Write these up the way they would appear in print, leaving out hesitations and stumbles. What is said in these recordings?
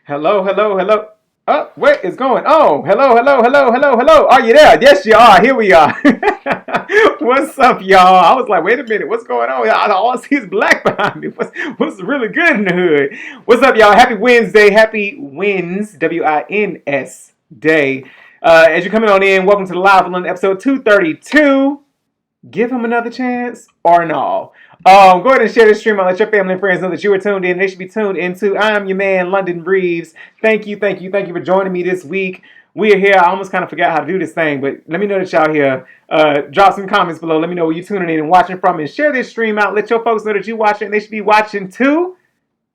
Hello, hello, hello. Oh, what is going on? Hello, hello, hello, hello, hello. Are you there? Yes, you are. Here we are. What's up, y'all? I was like, wait a minute, what's going on? All I see is black behind me. What's really good in the hood? What's up, y'all? Happy Wednesday. Happy Wins, WINS day. As you're coming on in, welcome to the Live London episode 232. Give him another chance or no. Go ahead and share this stream. I'll let your family and friends know that you were tuned in. They should be tuned into I'm your man, London Reeves. Thank you for joining me this week. We are here. I almost kind of forgot how to do this thing, but let me know that y'all here. Drop some comments below. Let me know where you're tuning in and watching from, and share this stream out. Let your folks know that you're watching. They should be watching too.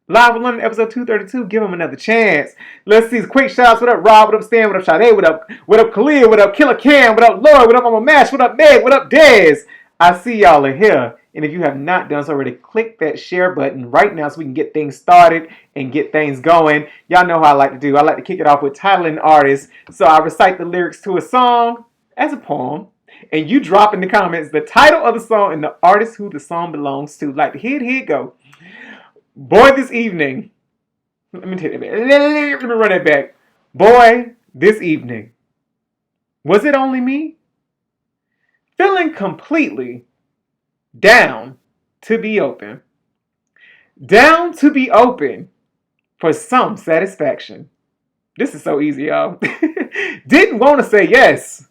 Live with London, episode 232. Give them another chance. Let's see. Quick shouts. What up, Rob? What up, Stan? What up, Sade? What up, Khalil? What up, Killer Cam? What up, Lloyd? What up, Mama Mash? What up, Meg? What up, Dez? I see y'all are here. And if you have not done so already, click that share button right now so we can get things started and get things going. Y'all know how I like to do. I like to kick it off with title and artist. So I recite the lyrics to a song as a poem. And you drop in the comments the title of the song and the artist who the song belongs to. Like, here it go. Boy, this evening. Let me take that back. Let me run that back. Boy, this evening. Was it only me? Feeling completely down to be open. Down to be open for some satisfaction. This is so easy, y'all. Didn't want to say yes.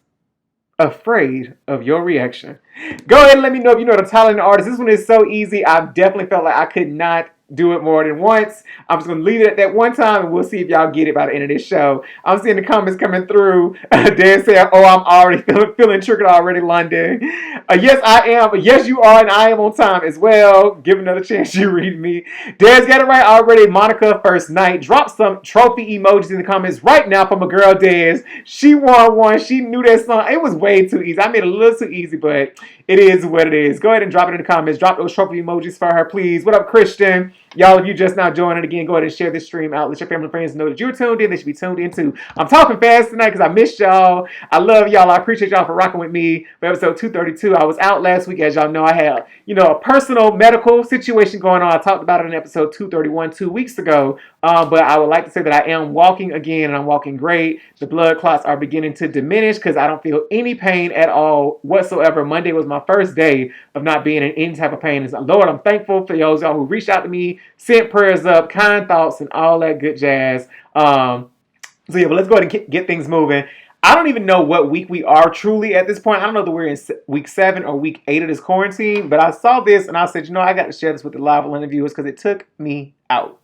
Afraid of your reaction. Go ahead and let me know if you know the talented artist. This one is so easy. I definitely felt like I could not do it more than once. I'm just going to leave it at that one time, and we'll see if y'all get it by the end of this show. I'm seeing the comments coming through. Dan said, oh, I'm already feeling triggered already, London. Yes, I am. Yes, you are, and I am on time as well. Give another chance you read me. Dan's got it right already. Monica First Night. Drop some trophy emojis in the comments right now for my girl, Dez. She won one. She knew that song. It was way too easy. I made it a little too easy, but it is what it is. Go ahead and drop it in the comments. Drop those trophy emojis for her, please. What up, Christian? Y'all, if you just now joining again, go ahead and share this stream out. Let your family and friends know that you're tuned in. They should be tuned in too. I'm talking fast tonight because I missed y'all. I love y'all. I appreciate y'all for rocking with me for episode 232. I was out last week. As y'all know, I had, a personal medical situation going on. I talked about it in episode 231 2 weeks ago. But I would like to say that I am walking again, and I'm walking great. The blood clots are beginning to diminish because I don't feel any pain at all whatsoever. Monday was my first day of not being in any type of pain. And Lord, I'm thankful for those y'all who reached out to me, sent prayers up, kind thoughts, and all that good jazz. But let's go ahead and get things moving. I don't even know what week we are truly at this point. I don't know that we're in week 7 or week 8 of this quarantine, but I saw this and I said, I got to share this with the Live London viewers because it took me out.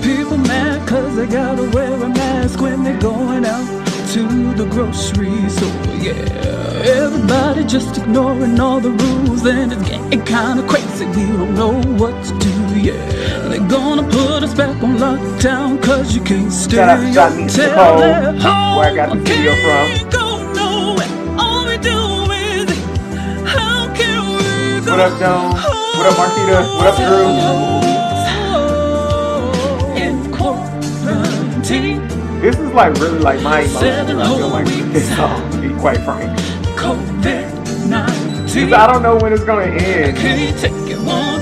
People mad cause they gotta wear a mask when they're going out to the grocery store, yeah. Everybody just ignoring all the rules and it's getting kinda crazy. We don't know what to do, yeah. They're gonna put us back on lockdown cause you can't stay. Shout out to John Meets Nicole, where I got the video from. What up, Joan? What up, Marquita? What up, Drew? This is really my emotion. I feel like this song, to be quite frank. Because I don't know when it's going to end.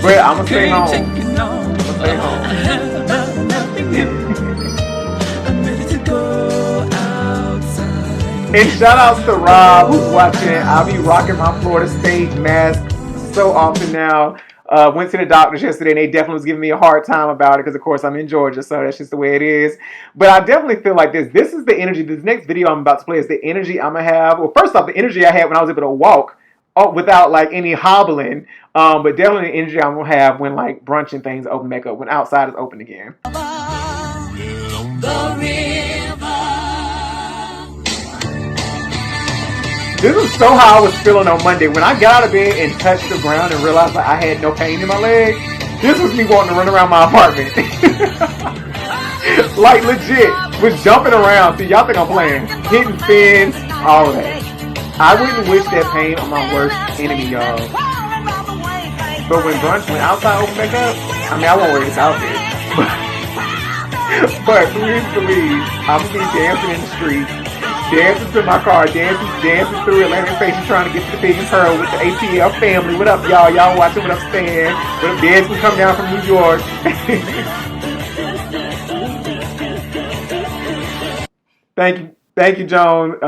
But I'm going to stay home. I'm going to stay home. And shout outs to Rob who's watching. I'll be rocking my Florida State mask so often now. Went to the doctors yesterday and they definitely was giving me a hard time about it because of course I'm in Georgia, so that's just the way it is. But I definitely feel like this is the energy. This next video I'm about to play is the energy I'm gonna have. Well, first off, the energy I had when I was able to walk without any hobbling, but definitely the energy I'm gonna have when brunch and things open back up, when outside is open again. This is so how I was feeling on Monday. When I got out of bed and touched the ground and realized I had no pain in my leg, this was me wanting to run around my apartment. Legit. Was jumping around. See, y'all think I'm playing. Hitting fins, all of that. I wouldn't wish that pain on my worst enemy, y'all. But when outside opened back up, I won't wear this outfit. But please believe, I'm going to be dancing in the streets. dancing to my car, dancing through Atlantic Station, trying to get to the Pig and Pearl with the ATL family. What up, y'all? Y'all watching what I'm saying? What up, Dez? We come down from New York. Thank you, Joan.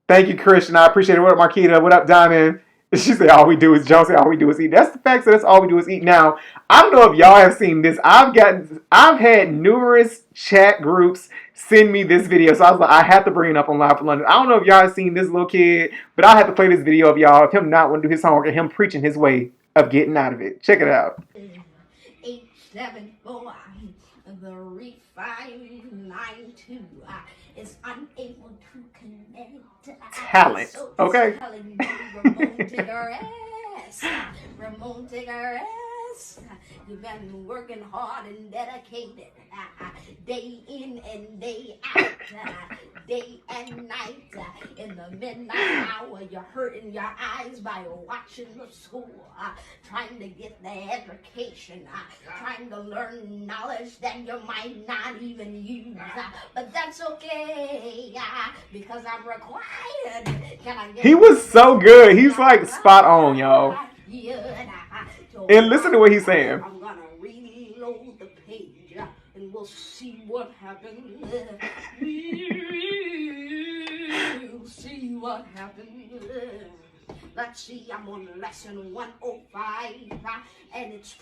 Thank you, Christian. I appreciate it. What up, Marquita? What up, Diamond? She said, all we do is, Joan said, all we do is eat. That's the fact, so that's all we do is eat. Now, I don't know if y'all have seen this. I've had numerous chat groups send me this video, so I was like, I have to bring it up on Live for London. I don't know if y'all have seen this little kid, but I have to play this video of y'all, of him not wanting to do his homework and him preaching his way of getting out of it. Check it out. 874, the refined 92 is unable to connect. Talent, so okay? Ramon, take her ass. Ramon, take her ass. You've been working hard and dedicated, day in and day out, day and night. In the midnight hour, you're hurting your eyes by watching the school, trying to get the education, trying to learn knowledge that you might not even use. But that's okay, because I'm required. He was so good. He's like spot on, y'all. And listen to what he's saying. I'm gonna reload the page and we'll see what happens. We'll see what happens. Let's see, I'm on lesson 105 and it's...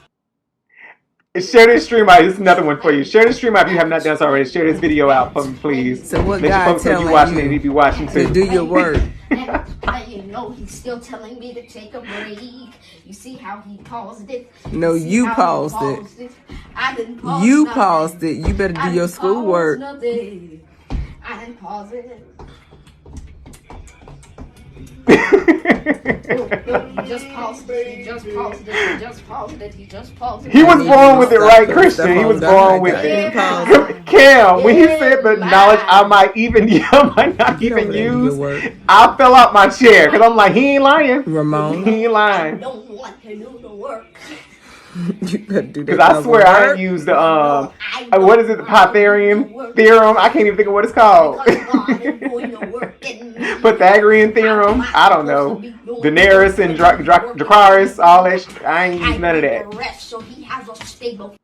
Share this stream out. This is another one for you. Share this stream out if you have not done so already. Share this video out for me, please. So what Let God your folks know telling you watching you it and you be watching too. to do your work? And you know he's still telling me to take a break. You see how he paused it? No, you paused it. I didn't pause You nothing. paused it. You better do your schoolwork. I didn't pause it. He just paused it. He just paused it. He just paused it. He just paused it. He was born with it, right, Christian? He was born with it. Cam, when he said the knowledge I might not even use, I fell out my chair because I'm like, he ain't lying. Ramon, He ain't lying. I don't want to do the work. you better do that. Because I swear I ain't used the what is it, the Pythagorean theorem? I can't even think of what it's called. Pythagorean theorem? I don't know. Daenerys and Dracarys, all that shit. I ain't used none of that. So he has a stable.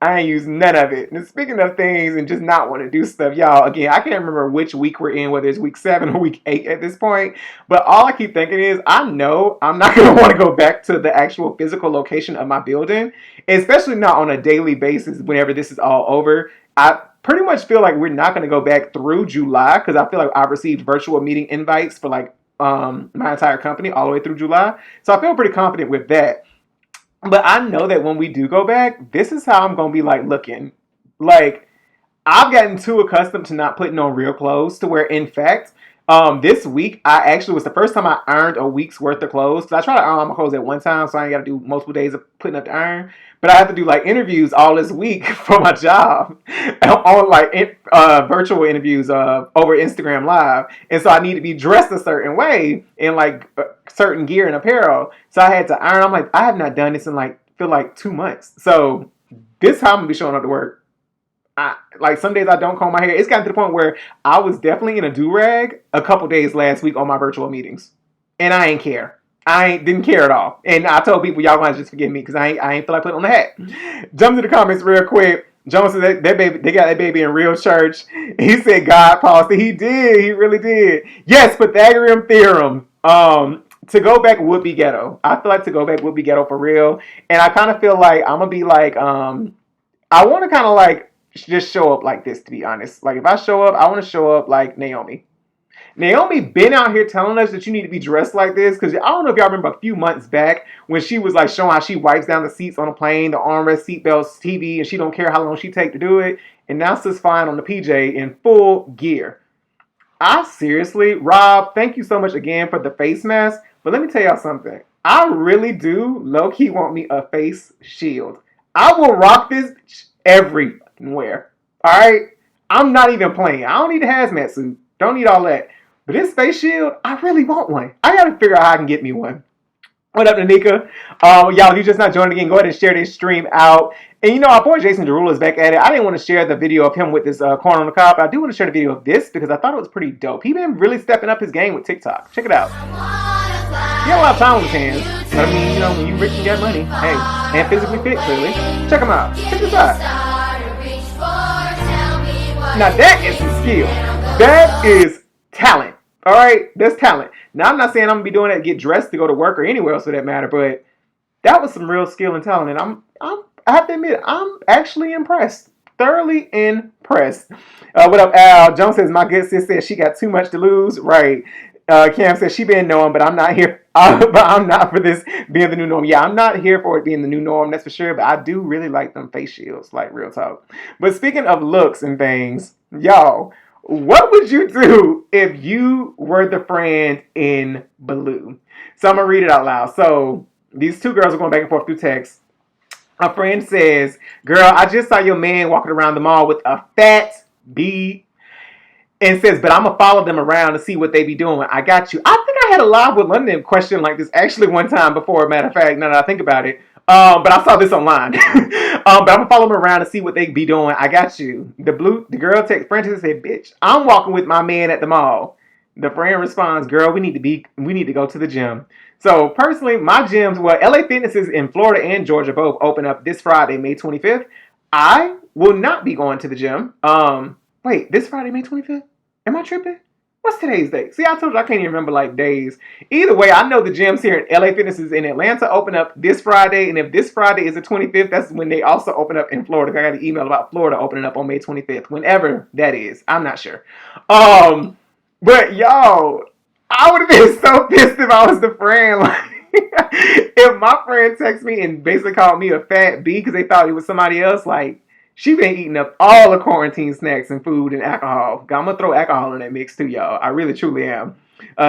I ain't used none of it. And speaking of things and just not want to do stuff, y'all, again, I can't remember which week we're in, whether it's week 7 or week 8 at this point. But all I keep thinking is, I know I'm not going to want to go back to the actual physical location of my building, especially not on a daily basis whenever this is all over. I pretty much feel like we're not going to go back through July because I feel like I've received virtual meeting invites for like my entire company all the way through July. So I feel pretty confident with that. But I know that when we do go back, this is how I'm going to be like looking. Like, I've gotten too accustomed to not putting on real clothes to where, in fact, this week, I actually was the first time I ironed a week's worth of clothes. Because I try to iron my clothes at one time, so I ain't got to do multiple days of putting up the iron. But I have to do like interviews all this week for my job on like virtual interviews over Instagram Live. And so I need to be dressed a certain way in like certain gear and apparel. So I had to iron. I'm like, I have not done this in feel like 2 months. So this is how I'm going to be showing up to work. Like some days I don't comb my hair. It's gotten to the point where I was definitely in a do-rag a couple days last week on my virtual meetings. And I ain't care. Didn't care at all. And I told people, y'all gonna just forgive me because I ain't feel like putting on the hat. Jump to the comments real quick. Jones said that baby, they got that baby in real church. He said God paused it. He did. He really did. Yes, Pythagorean theorem. To go back would be ghetto. I feel like to go back would be ghetto for real. And I kind of feel like I'm gonna be like, I want to kind of like just show up like this, to be honest. Like if I show up, I want to show up like Naomi. Naomi been out here telling us that you need to be dressed like this because I don't know if y'all remember a few months back when she was like showing how she wipes down the seats on a plane, the armrest, seatbelts, TV, and she don't care how long she take to do it. And now she's fine on the PJ in full gear. I seriously, Rob, thank you so much again for the face mask. But let me tell y'all something. I really do low-key want me a face shield. I will rock this everywhere. All right? I'm not even playing. I don't need a hazmat suit. Don't need all that. But this face shield, I really want one. I gotta figure out how I can get me one. What up, Nanika? Y'all, if you just not joining again, go ahead and share this stream out. And our boy Jason Derulo is back at it. I didn't want to share the video of him with this corn on the cob. I do want to share the video of this because I thought it was pretty dope. He been really stepping up his game with TikTok. Check it out. He had a lot of time with his hands. But I mean, when you rich and got money, hey, and physically fit, clearly. Check him out. Check this out. Now that is some skill. That is talent. All right, that's talent. Now I'm not saying I'm gonna be doing that to get dressed to go to work or anywhere else for that matter, but that was some real skill and talent, and I have to admit I'm actually impressed, thoroughly impressed. What up, Al? Jones says my good sis says she got too much to lose. Right. Cam says she been knowing, but I'm not here. But I'm not for this being the new norm. Yeah, I'm not here for it being the new norm, that's for sure. But I do really like them face shields, like real talk. But speaking of looks and things, y'all. What would you do if you were the friend in Blue? So I'm going to read it out loud. So these two girls are going back and forth through text. A friend says, girl, I just saw your man walking around the mall with a fat bee. And says, but I'm going to follow them around to see what they be doing. I got you. I think I had a Live with London question like this actually one time before, matter of fact, now that I think about it. But I saw this online. But I'm gonna follow them around to see what they be doing. I got you. The girl text Francis and said, bitch, I'm walking with my man at the mall. The friend responds, girl, we need to go to the gym. So personally, my gyms, well, LA Fitnesses in Florida and Georgia both open up this Friday, May 25th. I will not be going to the gym. Wait, this Friday, May 25th? Am I tripping? What's today's date? See, I told you I can't even remember like days. Either way, I know the gyms here at LA Fitnesses in Atlanta open up this Friday. And if this Friday is the 25th, that's when they also open up in Florida. I got an email about Florida opening up on May 25th. Whenever that is. I'm not sure. But y'all, I would have been so pissed if I was the friend. Like, if my friend texted me and basically called me a fat B because they thought it was somebody else, like, she been eating up all the quarantine snacks and food and alcohol. I'm going to throw alcohol in that mix too, y'all. I really, truly am.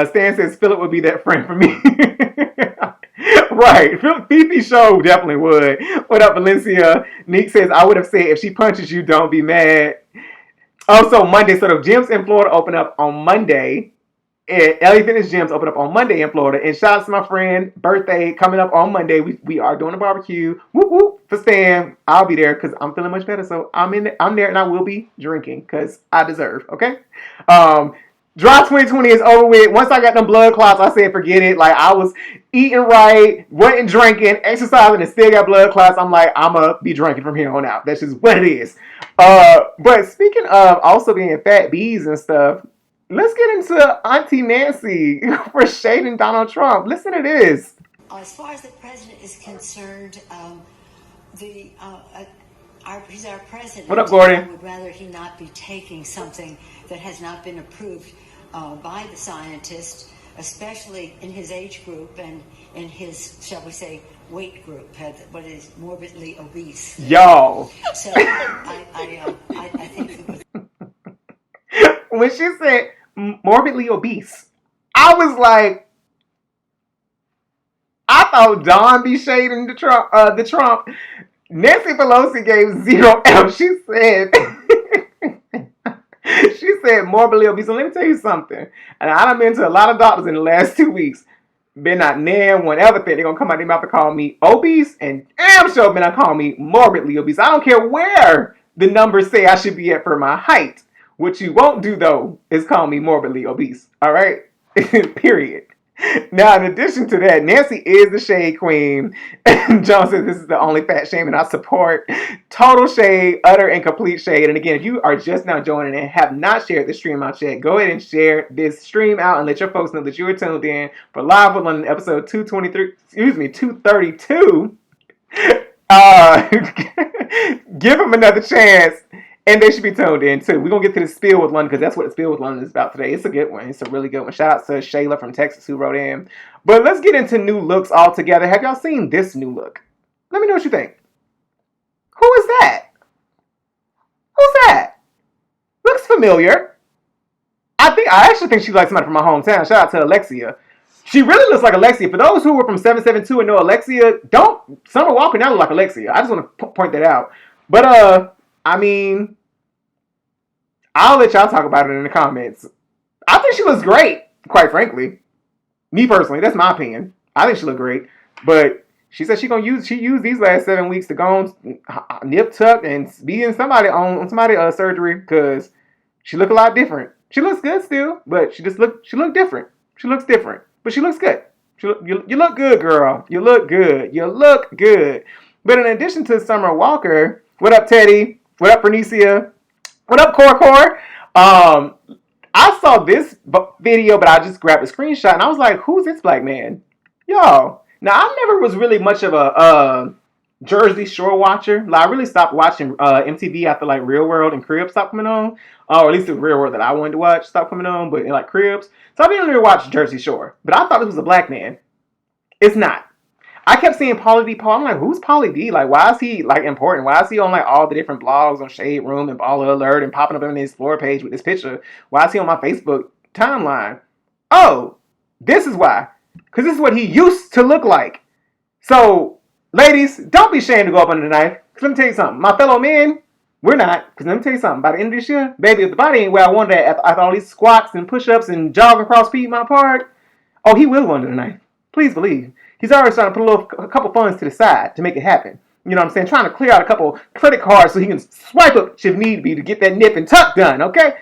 Stan says Philip would be that friend for me. Right. Fifi Show definitely would. What up, Valencia? Neek says, I would have said, if she punches you, don't be mad. Also, Monday. So the gyms in Florida open up on Monday. LA Fitness gyms open up on Monday in Florida. And shout out to my friend, birthday coming up on Monday. We are doing a barbecue. Whoop whoop for Stan. I'll be there because I'm feeling much better. So I'm there and I will be drinking because I deserve. Okay. Dry 2020 is over with. Once I got them blood clots, I said forget it. Like I was eating right, wasn't drinking, exercising, and still got blood clots. I'm like, I'ma be drinking from here on out. That's just what it is. But speaking of also being fat bees and stuff. Let's get into Auntie Nancy for shading Donald Trump. Listen to this. As far as the president is concerned, he's our president. What up, Gordon? I would rather he not be taking something that has not been approved by the scientists, especially in his age group and in his, shall we say, weight group, what is morbidly obese. Y'all. So I think when she said morbidly obese, I was like, I thought Don be shading the Trump. Nancy Pelosi gave 0 F. She said morbidly obese. And let me tell you something. And I've been to a lot of doctors in the last 2 weeks. Been not near one ever think they're gonna come out their mouth and call me obese, and damn sure been not call me morbidly obese. I don't care where the numbers say I should be at for my height. What you won't do, though, is call me morbidly obese. All right? Period. Now, in addition to that, Nancy is the shade queen. John says this is the only fat shaming I support. Total shade, utter and complete shade. And again, if you are just now joining and have not shared the stream out yet, go ahead and share this stream out and let your folks know that you are tuned in for Live with London episode 232. Give them another chance. And they should be tuned in too. We're going to get to the spiel with London because that's what the spiel with London is about today. It's a good one. It's a really good one. Shout out to Shayla from Texas who wrote in. But let's get into new looks altogether. Have y'all seen this new look? Let me know what you think. Who is that? Who's that? Looks familiar. I actually think she's like somebody from my hometown. Shout out to Alexia. She really looks like Alexia. For those who were from 772 and know Alexia, Summer Walker now look like Alexia. I just want to point that out. But, I mean, I'll let y'all talk about it in the comments. I think she looks great, quite frankly. Me personally, that's my opinion. I think she looked great, but she said she used these last 7 weeks to go on nip tuck and be in somebody on somebody surgery because she looked a lot different. She looks good still, but she looked different. She looks different, but she looks good. You look good, girl. You look good. You look good. But in addition to Summer Walker, what up, Teddy? What up, Bernicia? What up, Core? I saw this video, but I just grabbed a screenshot and I was like, "Who's this black man?" Yo, now I never was really much of a Jersey Shore watcher. Like I really stopped watching MTV after like Real World and Cribs stopped coming on, or at least the Real World that I wanted to watch stopped coming on. But like Cribs, so I didn't really watch Jersey Shore. But I thought this was a black man. It's not. I kept seeing Pauly D. Paul. I'm like, who's Pauly D? Like, why is he like important? Why is he on like all the different blogs on Shade Room and Baller Alert and popping up on his Explore page with this picture? Why is he on my Facebook timeline? Oh, this is why. Because this is what he used to look like. So, ladies, don't be ashamed to go up under the knife. Because let me tell you something. My fellow men, we're not. Because let me tell you something. By the end of this year, baby, if the body ain't where I wanted it after all these squats and push-ups and jogging across Piedmont Park, oh, he will go under the knife. Please believe. He's already starting to put a couple funds to the side to make it happen. You know what I'm saying? Trying to clear out a couple credit cards so he can swipe up should need be to get that nip and tuck done, okay?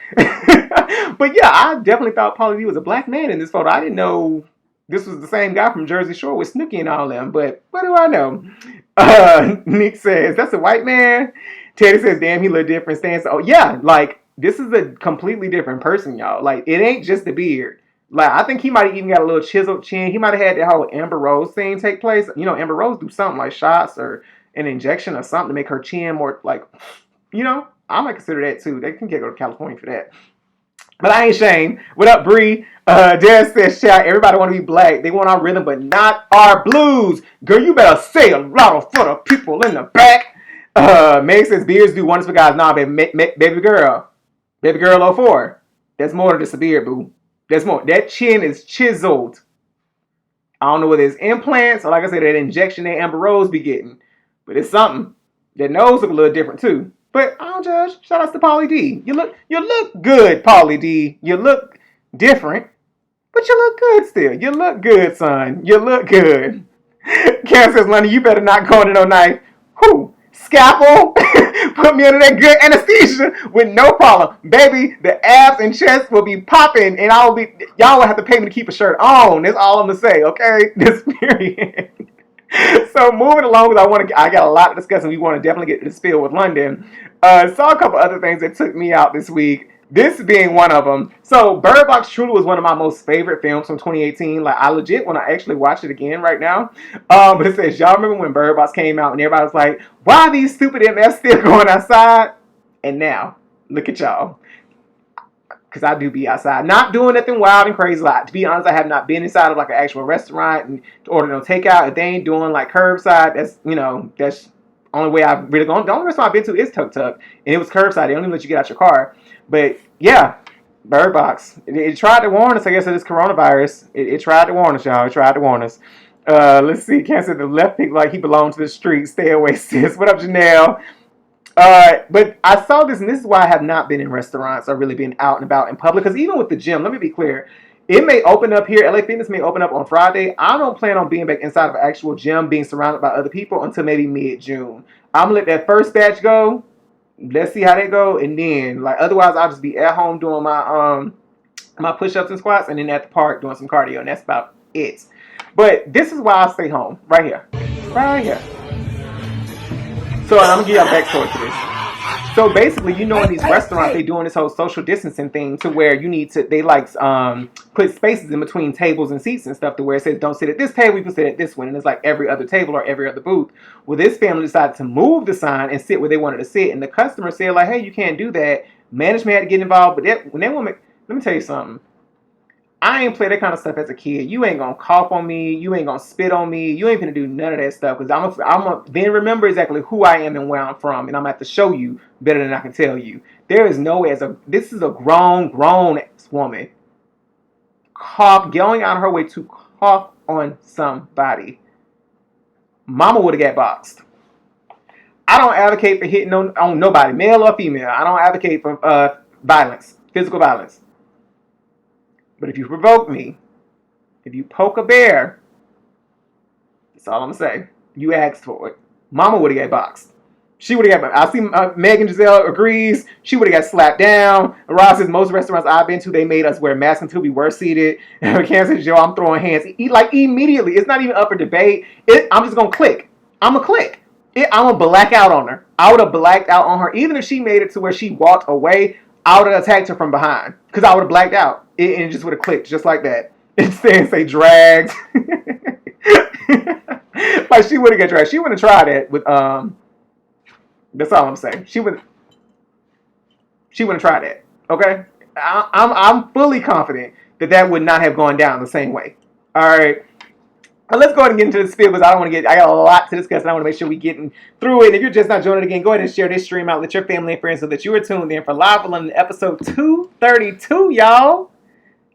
But yeah, I definitely thought Pauly D was a black man in this photo. I didn't know this was the same guy from Jersey Shore with Snooki and all them, but what do I know? Nick says, that's a white man. Teddy says, damn, he look different. Stan says, oh yeah, like this is a completely different person, y'all. Like it ain't just the beard. Like, I think he might have even got a little chiseled chin. He might have had that whole Amber Rose thing take place. You know, Amber Rose do something like shots or an injection or something to make her chin more, like, you know, I might consider that, too. They can go to California for that. But I ain't ashamed. What up, Bree? Dad says, shout, everybody want to be black. They want our rhythm, but not our blues. Girl, you better say a lot for the people in the back. Meg says, beards do wonders for guys. Nah, baby girl. Baby girl 04. That's more than just a beard, boo. That's more. That chin is chiseled. I don't know whether it's implants or, like I said, that injection that Amber Rose be getting. But it's something. That nose look a little different, too. But I don't judge. Shout out to Pauly D. You look good, Pauly D. You look different. But you look good still. You look good, son. You look good. Karen says, Lundy, you better not go into no knife. Who? Scalpel? Put me under that good anesthesia with no problem. Baby, the abs and chest will be popping and y'all will have to pay me to keep a shirt on. That's all I'm going to say, okay? This period. So moving along, because I got a lot to discuss and we want to definitely get to the spill with London. Saw a couple other things that took me out this week. This being one of them. So Bird Box truly was one of my most favorite films from 2018. Like I legit want to actually watch it again right now. But it says, y'all remember when Bird Box came out and everybody was like, why are these stupid MFs still going outside? And now, look at y'all. Because I do be outside. Not doing nothing wild and crazy. Like, to be honest, I have not been inside of like an actual restaurant and order no takeout. If they ain't doing like curbside, that's the only way I've really gone. The only restaurant I've been to is Tuk Tuk. And it was curbside. They don't even let you get out your car. But yeah, Bird Box. It tried to warn us, I guess, of this coronavirus. It tried to warn us, y'all. It tried to warn us. Let's see. Can't say the left pick like he belongs to the street. Stay away, sis. What up, Janelle? But I saw this, and this is why I have not been in restaurants or really been out and about in public. Because even with the gym, let me be clear. It may open up here. LA Fitness may open up on Friday. I don't plan on being back inside of an actual gym, being surrounded by other people until maybe mid-June. I'm going to let that first batch go. Let's see how they go, and then otherwise I'll just be at home doing my my push-ups and squats, and then at the park doing some cardio, and that's about it. But this is why I stay home, right here. So I'm gonna give y'all a backstory to this. So basically, in these restaurants, they doing this whole social distancing thing to where they put spaces in between tables and seats and stuff to where it says don't sit at this table, you can sit at this one, and it's like every other table or every other booth. Well, this family decided to move the sign and sit where they wanted to sit, and the customer said like, hey, you can't do that. Management had to get involved, but let me tell you something. I ain't play that kind of stuff as a kid. You ain't gonna cough on me. You ain't gonna spit on me. You ain't gonna do none of that stuff because I'm gonna then remember exactly who I am and where I'm from, and I'm gonna have to show you better than I can tell you. There is no way this is a grown woman going out of her way to cough on somebody. Mama would have got boxed. I don't advocate for hitting on nobody, male or female. I don't advocate for violence, physical violence. But if you provoke me, if you poke a bear, That's all I'm gonna say. You asked for it. Mama would have got boxed. She would have got. I see Megan Giselle agrees. She would have got slapped down. Ross says most restaurants I've been to, they made us wear masks until we were seated. Cam says, Joe, I'm throwing hands. Like immediately. It's not even up for debate. I'm just gonna click. I'm gonna click. I'm gonna black out on her. I would have blacked out on her. Even if she made it to where she walked away, I would have attacked her from behind. Because I would have blacked out. And it just would have clicked just like that. Instead, say dragged. Like she would have got dragged. She wouldn't have tried it with that's all I'm saying. She wouldn't try that. Okay, I'm fully confident that would not have gone down the same way. All right. Now let's go ahead and get into the spiel because I got a lot to discuss and I want to make sure we're getting through it. And if you're just not joining again, go ahead and share this stream out. Let your family and friends know that you are tuned in for Live London episode 232, y'all.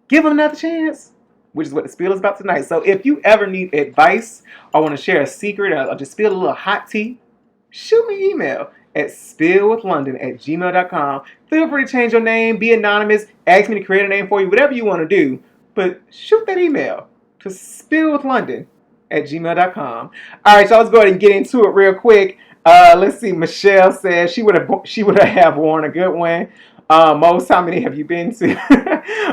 Give them another chance, which is what the spiel is about tonight. So if you ever need advice or want to share a secret or just spill a little hot tea, shoot me an email at spillwithlondon@gmail.com. Feel free to change your name, be anonymous, ask me to create a name for you, whatever you want to do. But shoot that email to spillwithlondon@gmail.com. All right, y'all, let's go ahead and get into it real quick. Let's see. Michelle says she would have worn a good one. Most, how many have you been to?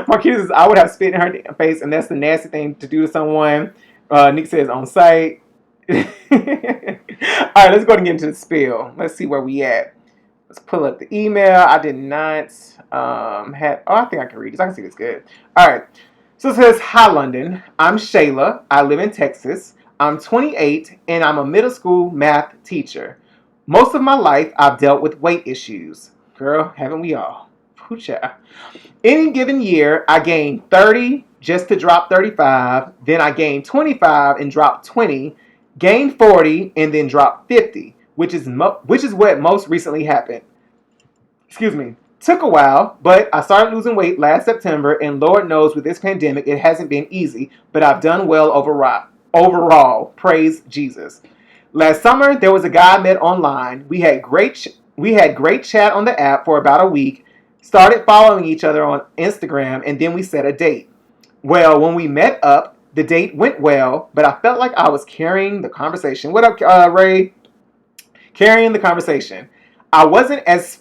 Marquita says I would have spit in her face, and that's the nasty thing to do to someone. Nick says on site. All right, let's go ahead and get into the spiel. Let's see where we at. Let's pull up the email. I did not I think I can read this. I can see this good. All right. So it says, hi, London. I'm Shayla. I live in Texas. I'm 28, and I'm a middle school math teacher. Most of my life, I've dealt with weight issues. Girl, haven't we all? Poocha. Any given year, I gain 30 just to drop 35. Then I gain 25 and drop 20. Gain 40 and then drop 50, which is what most recently happened. Excuse me. Took a while, but I started losing weight last September, and Lord knows with this pandemic, it hasn't been easy, but I've done well overall. Praise Jesus. Last summer, there was a guy I met online. We had great chat on the app for about a week, started following each other on Instagram, and then we set a date. Well, when we met up, the date went well, but I felt like I was carrying the conversation. What up, Ray? Carrying the conversation. It wasn't as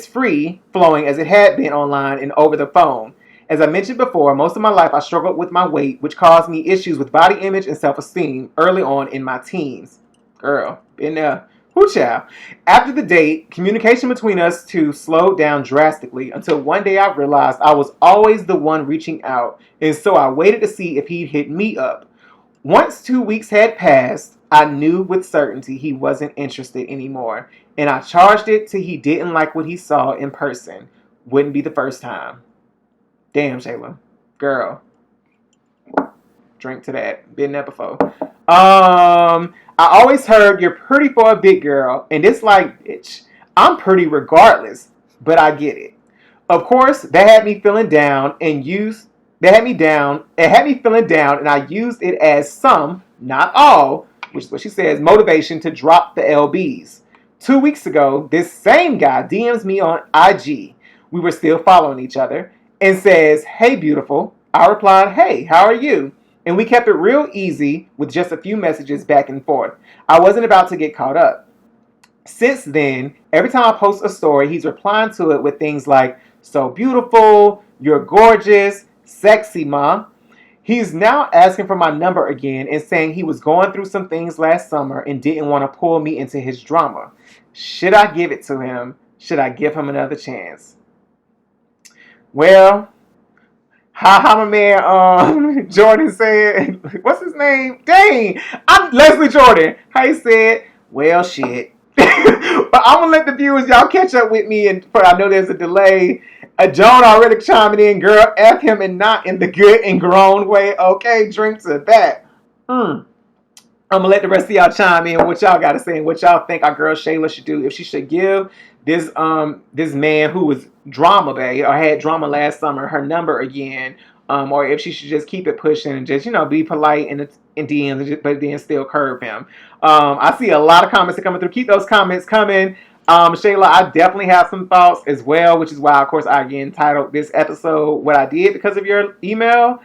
free flowing as it had been online and over the phone. As I mentioned before, most of my life I struggled with my weight, which caused me issues with body image and self-esteem early on in my teens. Girl, been there. Whoo child. After the date, communication between us two slowed down drastically until one day I realized I was always the one reaching out, and so I waited to see if he'd hit me up. Once 2 weeks had passed, I knew with certainty he wasn't interested anymore, and I charged it to he didn't like what he saw in person. Wouldn't be the first time. Damn, Shayla. Girl. Drink to that. Been there before. I always heard you're pretty for a big girl, and it's like, bitch, I'm pretty regardless, but I get it. Of course, that had me feeling down and I used it as some, not all, which is what she says, motivation to drop the LBs. 2 weeks ago, this same guy DMs me on IG. We were still following each other and says, hey, beautiful. I replied, hey, how are you? And we kept it real easy with just a few messages back and forth. I wasn't about to get caught up. Since then, every time I post a story, he's replying to it with things like, so beautiful, you're gorgeous, sexy, ma. He's now asking for my number again and saying he was going through some things last summer and didn't want to pull me into his drama. Should I give it to him? Should I give him another chance? Well, how my man Jordan said, what's his name? Dang, I'm Leslie Jordan. How he said, well, shit. But I'm going to let the viewers, y'all catch up with me. And I know there's a delay. Joan already chiming in, girl, F him and not in the good and grown way. Okay, drink to that. I'm going to let the rest of y'all chime in what y'all got to say and what y'all think our girl Shayla should do. If she should give this man who was drama bae or had drama last summer her number again, or if she should just keep it pushing and just, be polite in DMs, but then still curve him. I see a lot of comments coming through. Keep those comments coming. Shayla, I definitely have some thoughts as well, which is why, of course, I again titled this episode What I Did Because of Your Email.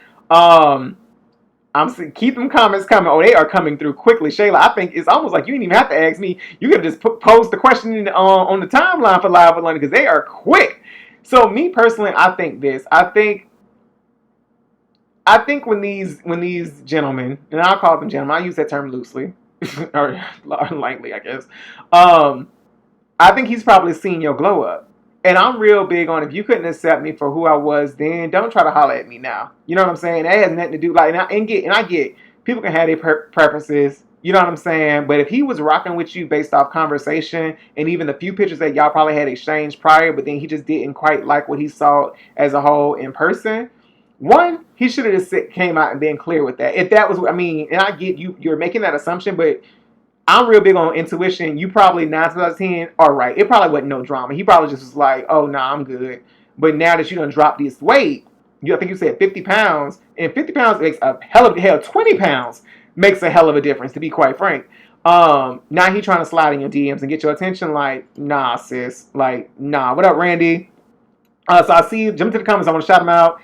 Keep them comments coming. Oh, they are coming through quickly, Shayla. I think it's almost like you didn't even have to ask me. You could just post the question on the timeline for Live with London because they are quick. So me personally, I think this. I think when these gentlemen, and I'll call them gentlemen, I use that term loosely or lightly, I guess. I think he's probably seen your glow up. And I'm real big on if you couldn't accept me for who I was then, don't try to holler at me now. You know what I'm saying? That has nothing to do like and I get people can have their preferences. You know what I'm saying? But if he was rocking with you based off conversation and even the few pictures that y'all probably had exchanged prior, but then he just didn't quite like what he saw as a whole in person. One, he should have just came out and been clear with that. If that was, I mean, and I get you're making that assumption, but I'm real big on intuition. You probably 9 times out of 10 are right. It probably wasn't no drama. He probably just was like, oh, nah, I'm good. But now that you done dropped this weight, I think you said 50 pounds, and 50 pounds makes a hell of 20 pounds makes a hell of a difference, to be quite frank. Now he trying to slide in your DMs and get your attention. Like, nah, sis. Like, nah. What up, Randy? So I see you. Jump to the comments. I want to shout him out.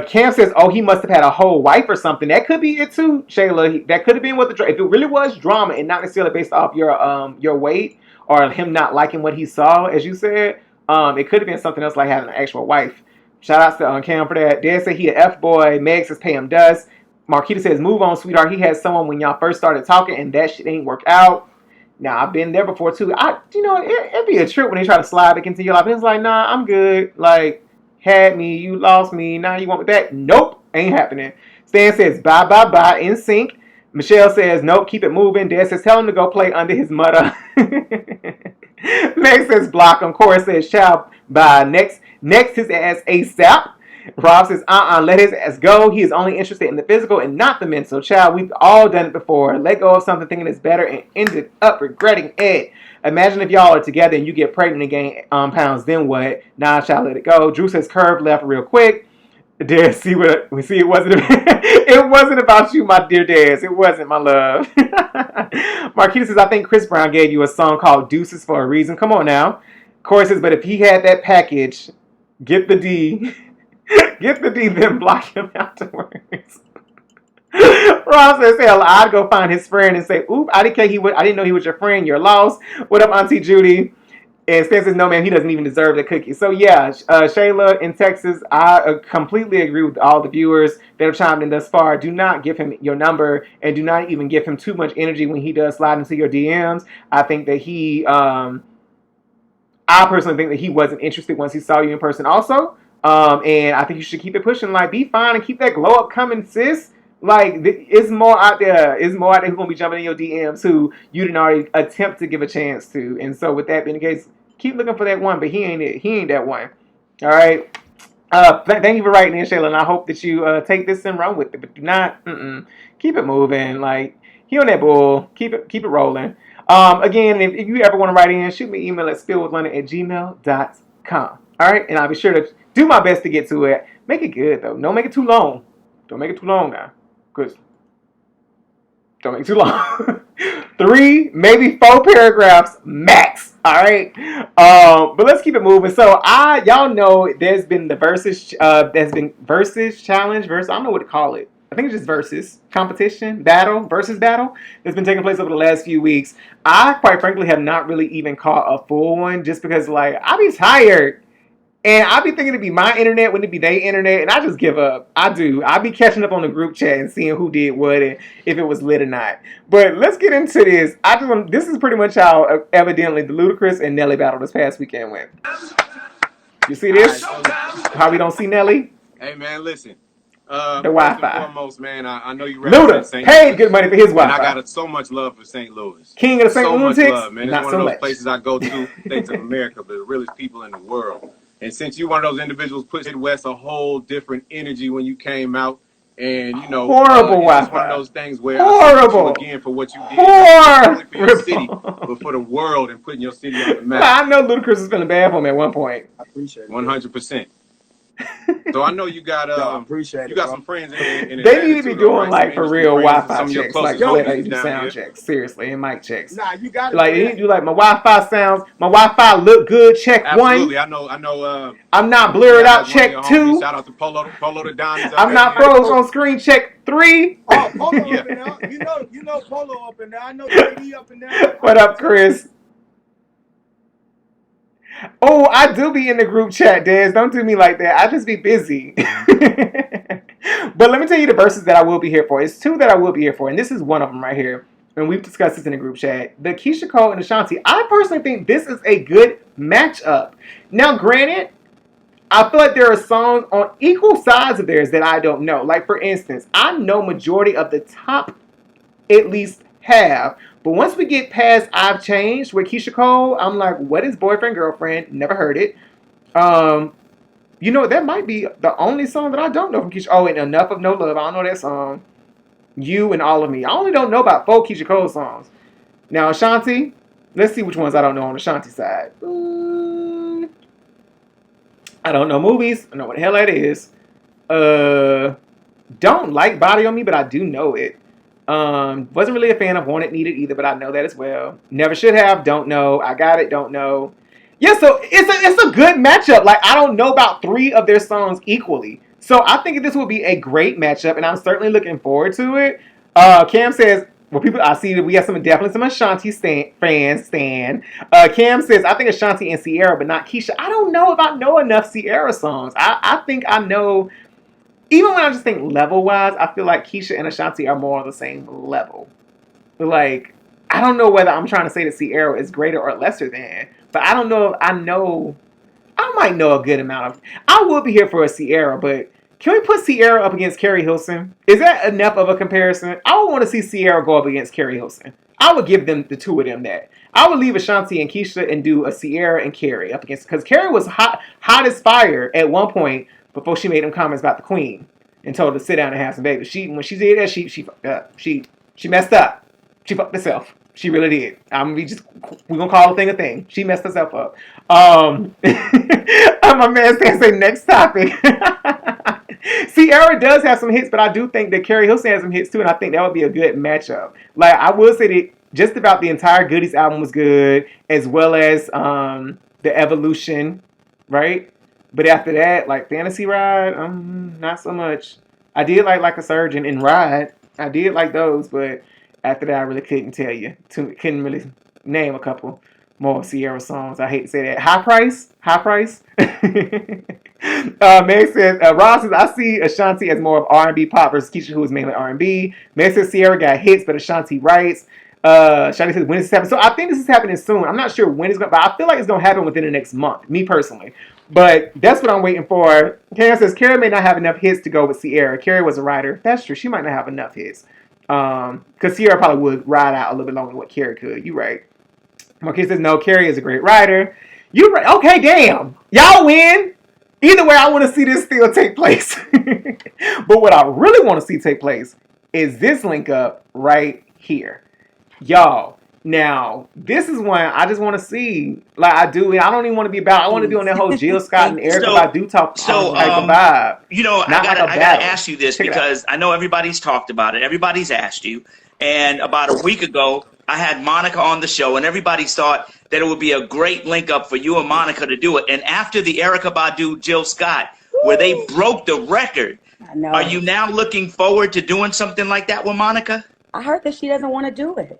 Cam says, oh, he must have had a whole wife or something. That could be it too, Shayla. That could have been what if it really was drama and not necessarily based off your weight or him not liking what he saw, as you said. It could have been something else like having an actual wife. Shout out to Cam for that. Dad said he an F-boy. Meg says pay him dust. Marquita says move on, sweetheart. He had someone when y'all first started talking and that shit ain't work out. Now I've been there before too. It'd be a trip when they try to slide back into your life. And it's like, nah, I'm good. Like, had me, you lost me, now you want me back? Nope, ain't happening. Stan says bye bye bye in sync. Michelle says nope, keep it moving. Dad says tell him to go play under his mother. Meg says block him. Cora says ciao bye. Next his ass ASAP. Rob says let his ass go. He is only interested in the physical and not the mental. Child, we've all done it before. Let go of something thinking it's better and ended up regretting it. Imagine if y'all are together and you get pregnant and gain pounds, then what? Nah, child, let it go. Drew says curve left real quick. Dad, see what we see. It wasn't. It wasn't about you, my dear Dad. It wasn't, my love. Marquita says I think Chris Brown gave you a song called Deuces for a reason. Come on now. Corey says, but if he had that package, get the D. Get the D, then block him afterwards. Rob says, hell, I'd go find his friend and say, oop, I didn't know he was your friend. You're lost. What up, Auntie Judy? And Stan says, no, man, he doesn't even deserve the cookie. So, yeah, Shayla in Texas, I completely agree with all the viewers that have chimed in thus far. Do not give him your number and do not even give him too much energy when he does slide into your DMs. I think that I personally think that he wasn't interested once he saw you in person also. And I think you should keep it pushing. Like, be fine and keep that glow up coming, sis. Like, it's more out there. It's more out there who's going to be jumping in your DMs who you didn't already attempt to give a chance to. And so with that being the case, keep looking for that one, but he ain't it. He ain't that one. All right. Thank you for writing in, Shayla, and I hope that you take this and run with it. But do not, keep it moving. Like, he on that bull. Keep it rolling. Again, if you ever want to write in, shoot me an email at spillwithlondon@gmail.com. All right? And I'll be sure to do my best to get to it. Make it good, though. Don't make it too long. Don't make it too long now. Because don't make it too long. 3, maybe 4 paragraphs max. All right. But let's keep it moving. So y'all know there's been the versus challenge. I don't know what to call it. I think it's just versus competition, versus battle that's been taking place over the last few weeks. I quite frankly have not really even caught a full one just because like I be tired. And I be thinking it'd be my internet when it be their internet, and I just give up. I do. I be catching up on the group chat and seeing who did what and if it was lit or not. But let's get into this. This is pretty much how evidently the Ludacris and Nelly battle this past weekend went. You see this? How we don't see Nelly? Hey man, listen. The Wi-Fi. First and foremost, man, I know you represent St. Luda paid Louis, good money for his Wi-Fi. And I got so much love for St. Louis. King of the St. Louis. So much love, man. It's not one so of those much. places I go to, States of America, but the realest people in the world. And since you're one of those individuals, put Midwest a whole different energy when you came out. And, you know, horrible Wi-Fi. It's one of those things where horrible. I salute you again for what you did. Horrible. Not only for your city, but for the world and putting your city on the map. I know Ludacris was feeling bad for him at one point. I appreciate it. 100%. So I know you got Yo, I appreciate you it, got bro. some friends in They need Atlanta to be too, though, doing right? Some like for industry real friends and Wi-Fi some of your checks, like closest the way they homies do down sound here. checks, seriously, and mic checks. Nah, you got to Like do they need that. to do like my Wi-Fi sounds, my Wi-Fi look good, check one. Absolutely. I know. I'm I not think you blurred got out, like one of your check homies. two. Shout out to Polo the Don is up I'm in Hey, not here. hey, froze yo. on screen, check three. Oh, Polo up in there. You know Polo up in there. I know JD up in there. I What know up, Chris? Oh, I do be in the group chat, Des. Don't do me like that. I just be busy. But let me tell you the verses that I will be here for. It's two that I will be here for, and this is one of them right here. And we've discussed this in the group chat. The Keisha Cole and Ashanti. I personally think this is a good matchup. Now, granted, I feel like there are songs on equal sides of theirs that I don't know. Like, for instance, I know majority of the top at least half. But once we get past I've Changed with Keisha Cole, I'm like, what is Boyfriend Girlfriend? Never heard it. Um, you know, that might be the only song that I don't know from Keisha. Oh, and Enough of No Love. I don't know that song. You and All of Me. I only don't know about 4 Keisha Cole songs. Now, Ashanti, let's see which ones I don't know on Ashanti side. I don't know movies. I know what the hell that is. Don't like Body on Me, but I do know it. Wasn't really a fan of Want It Need It either, but I know that as well. Never Should Have, don't know. I Got It, don't know. Yeah, so it's a good matchup. Like I don't know about 3 of their songs equally. So I think this will be a great matchup, and I'm certainly looking forward to it. Cam says, well, people, I see that we have definitely some Ashanti fans. Cam says, I think Ashanti and Ciara, but not Keisha. I don't know if I know enough Ciara songs. I think I know even when I just think level wise, I feel like Keisha and Ashanti are more on the same level. Like, I don't know whether I'm trying to say that Ciara is greater or lesser than, but I don't know if I know. I might know a good amount of. I will be here for a Ciara, but can we put Ciara up against Carrie Hilson? Is that enough of a comparison? I would want to see Ciara go up against Carrie Hilson. I would give them the 2 of them that. I would leave Ashanti and Keisha and do a Ciara and Carrie up against, because Carrie was hot as fire at one point before she made them comments about the Queen and told her to sit down and have some babies. When she did that, she fucked up. She messed up. She fucked herself. She really did. We're gonna call a thing. She messed herself up. My man say next topic. Ciara does have some hits, but I do think that Carrie Hilson has some hits too, and I think that would be a good matchup. Like I will say that just about the entire Goodies album was good, as well as the Evolution, right? But after that, like Fantasy Ride, not so much. I did like a Surgeon and Ride. I did like those, but after that, I really couldn't tell you. Couldn't really name a couple more Ciara songs. I hate to say that. High Price. Meg says, Ross says, I see Ashanti as more of R&B pop versus Keisha, who is mainly R&B. Meg says Ciara got hits, but Ashanti writes. Shadi says, when is this happening? So I think this is happening soon. I'm not sure when it's going to, but I feel like it's going to happen within the next month, me personally. But that's what I'm waiting for. Karen says, Carrie may not have enough hits to go with Ciara. Carrie was a writer. That's true. She might not have enough hits. Because Ciara probably would ride out a little bit longer than what Carrie could. You right. Marquis says, no, Carrie is a great writer. You right. Okay, damn. Y'all win. Either way, I want to see this still take place. But what I really want to see take place is this link up right here. Y'all, now, this is one I just want to see. Like, I do. I don't even want to be about. I want to be on that whole Jill Scott and Erykah Badu talk type of vibe. You know, Not I like a gotta battle. ask you this Check it out. because I know everybody's talked about it. Everybody's asked you. And about a week ago, I had Monica on the show, and everybody thought that it would be a great link up for you and Monica to do it. And after the Erykah Badu, Jill Scott, where they broke the record, I know. are you now looking forward to doing something like that with Monica? I heard that she doesn't want to do it.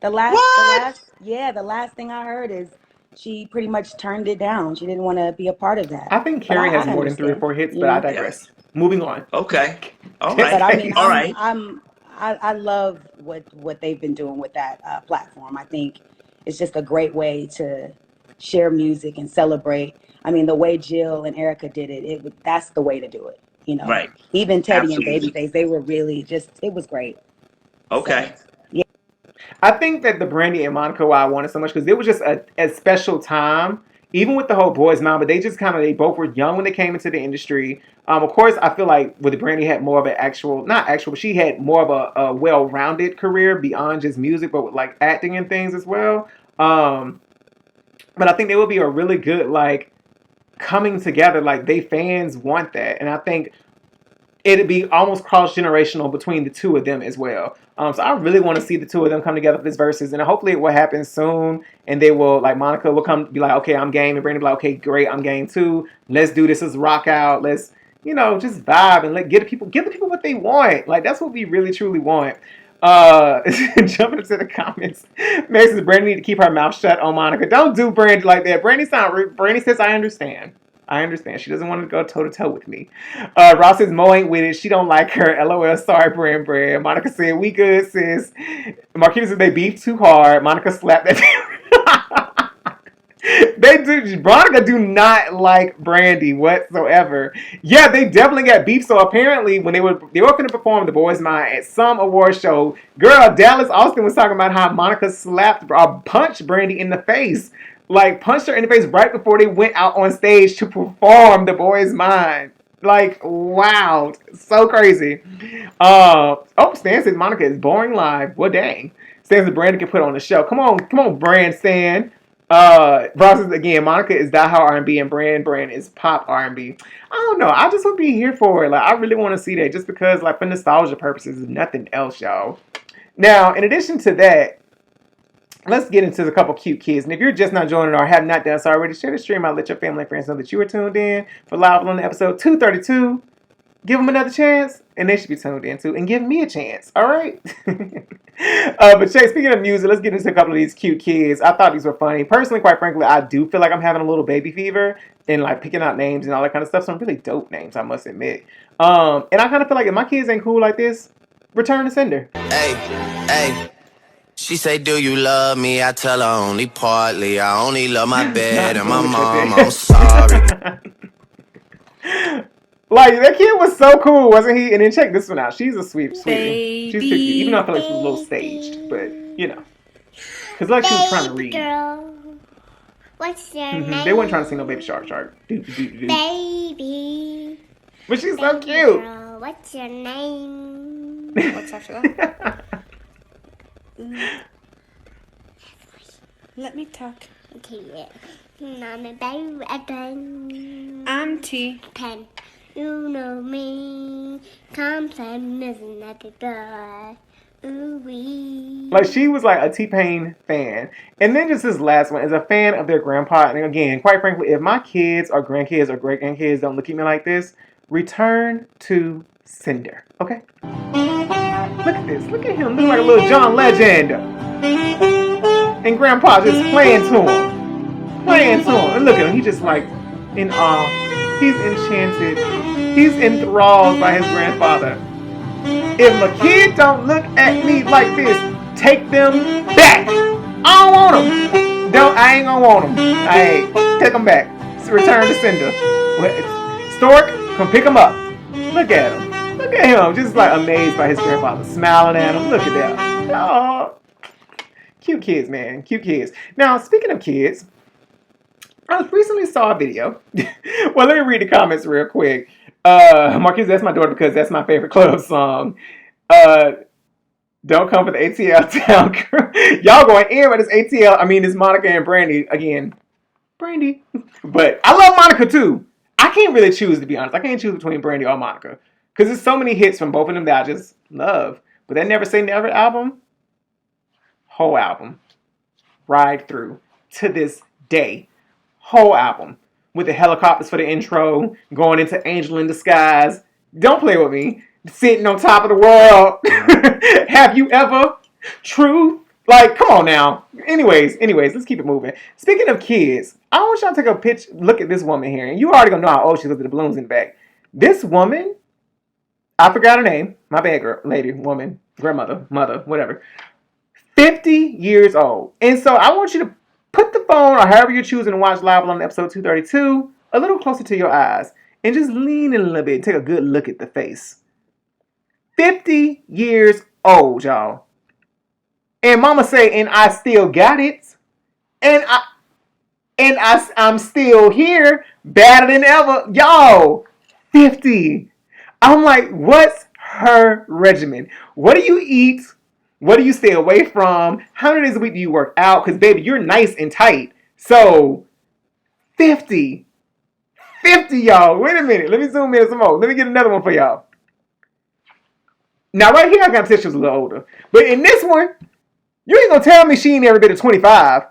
The last thing I heard is she pretty much turned it down. She didn't want to be a part of that. I think But Carrie has I more than 3 or understand, 4 hits, you but I know. digress. Moving on. Okay. All But I right. mean, All right. I love what they've been doing with that platform. I think it's just a great way to share music and celebrate. I mean, the way Jill and Erykah did it, that's the way to do it. You know, Right. even Teddy Absolutely. and Babyface, they were really it was great. Okay. So, I think that the Brandy and Monica why I wanted so much because it was just a special time, even with the whole boys' mom. But they both were young when they came into the industry. Of course, I feel like with Brandy had more of an but she had more of a well-rounded career beyond just music, but with like acting and things as well. But I think they would be a really good like coming together. Like, they fans want that. And I think it'd be almost cross-generational between the two of them as well. So I really want to see the two of them come together for this versus, and hopefully it will happen soon. And they will, like, Monica will come be like, okay, I'm game, and Brandy will be like, okay, great, I'm game too. Let's do this. Let's rock out. Let's, just vibe and give the people what they want. Like, that's what we really truly want. Jumping into the comments, Max says Brandy need to keep her mouth shut on Monica. Don't do Brandy like that. Brandy says, I understand. She doesn't want to go toe to toe with me. Ross says Mo ain't with it. She don't like her. LOL. Sorry, Brand. Monica said we good, sis. Marquita said they beef too hard. Monica slapped that. They do. Monica do not like Brandy whatsoever. Yeah, they definitely got beef. So apparently, when they were going to perform The Boy's Mind at some award show, girl, Dallas Austin was talking about how Monica punched Brandy in the face. Like, punched her in the face right before they went out on stage to perform The Boy's Mind. Like, wow. So crazy. Stan says Monica is boring live. Well, dang. Stan says Brandon can put on the show. Come on, Brand Stan. Ross says, again, Monica is diehard R&B and Brand is pop R&B. I don't know. I just would be here for it. Like, I really want to see that just because, like, for nostalgia purposes, if nothing else, y'all. Now, in addition to that, let's get into the couple cute kids. And if you're just not joining or have not done so already, share the stream out. Let your family and friends know that you were tuned in for Live on episode 232. Give them another chance, and they should be tuned in too. And give me a chance, all right? But Shay, speaking of music, let's get into a couple of these cute kids. I thought these were funny. Personally, quite frankly, I do feel like I'm having a little baby fever and like picking out names and all that kind of stuff. Some really dope names, I must admit. And I kind of feel like if my kids ain't cool like this, return to sender. Hey. She say, do you love me? I tell her only partly. I only love my bed and my mom. I'm sorry. Like, that kid was so cool, wasn't he? And then check this one out. She's a sweetie. She's too cute. Even though I feel like she was a little staged. But, Because like she was trying to read. Girl, what's your name? They weren't trying to sing no Baby Shark. Baby. But she's so cute. Girl, what's your name? What's after that? Let me talk. Okay, yeah. Mama, baby, again. Auntie. Pen, you know me. Come send us another door. Ooh-wee. Like, she was like a T-Pain fan. And then just this last one is a fan of their grandpa. And again, quite frankly, if my kids or grandkids or great-grandkids don't look at me like this, return to sender. Okay? Look at this. Look at him. Looking like a little John Legend. And Grandpa just playing to him. And look at him. He's just like in awe. He's enchanted. He's enthralled by his grandfather. If my kid don't look at me like this, take them back. I don't want them. I ain't gonna want them. Take them back. Return to sender. Stork, come pick him up. Look at him. Look at him, just like amazed by his grandfather, smiling at him. Look at that. Oh, cute kids, man. Cute kids. Now, speaking of kids, I recently saw a video. Well, let me read the comments real quick. Marquise, that's my daughter because that's my favorite club song. Don't come for the ATL town girl. Y'all going in with this ATL. I mean, this Monica and Brandy. Again, Brandy. But I love Monica too. I can't really choose, to be honest. I can't choose between Brandy or Monica. Because there's so many hits from both of them that I just love. But that Never Say Never album, whole album, ride through to this day. Whole album. With the helicopters for the intro, going into Angel in Disguise. Don't play with me. Sitting on top of the world. Have you ever? Truth. Like, come on now. Anyways, let's keep it moving. Speaking of kids, I want y'all to take a look at this woman here. And you already gonna know how old she is with the balloons in the back. This woman, I forgot her name. My bad, girl, lady, woman, grandmother, mother, whatever. 50 years old. And so I want you to put the phone, or however you're choosing to watch Live on episode 232, a little closer to your eyes. And just lean in a little bit and take a good look at the face. 50 years old, y'all. And mama say, and I still got it. And I'm still here, better than ever. Y'all, 50. I'm like, what's her regimen? What do you eat? What do you stay away from? How many days a week do you work out? Because, baby, you're nice and tight. So, 50. 50, y'all. Wait a minute. Let me zoom in some more. Let me get another one for y'all. Now, right here, I got pictures a little older. But in this one, you ain't gonna tell me she ain't every bit of 25.